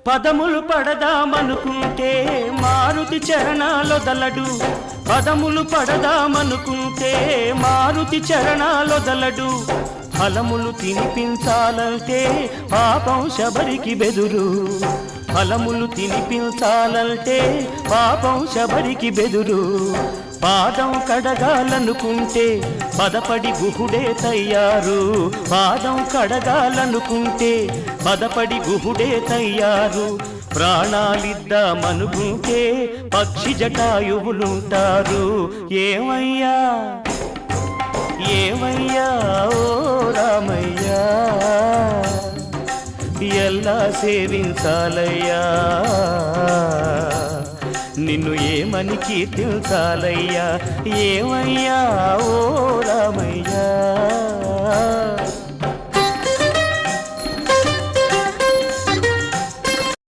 పదములు పడదామనుకుంటే మారుతి చరణాలొదలడు, పదములు పడదామనుకుంటే మారుతి చరణాలొదలడు. ఫలములు తినిపించాలంటే పాపం శబరికి బెదురు, ఫలములు తినిపించాలంటే పాపం శబరికి బెదురు. పాదం కడగాలనుకుంటే పదపడి గుహుడే తయ్యారు, పాదం కడగాలనుకుంటే పదపడి గుహుడే తయ్యారు. ప్రాణాలిద్దామనుకుంటే పక్షి జటాయువులుంటారు. ఏమయ్యా ఏమయ్యా ఓ రామయ్యా, ఎలా సేవించాలయ్యా, నిన్ను ఏమని కీర్తించాలయ్యా. ఏమయ్యా ఓ రామయ్యా.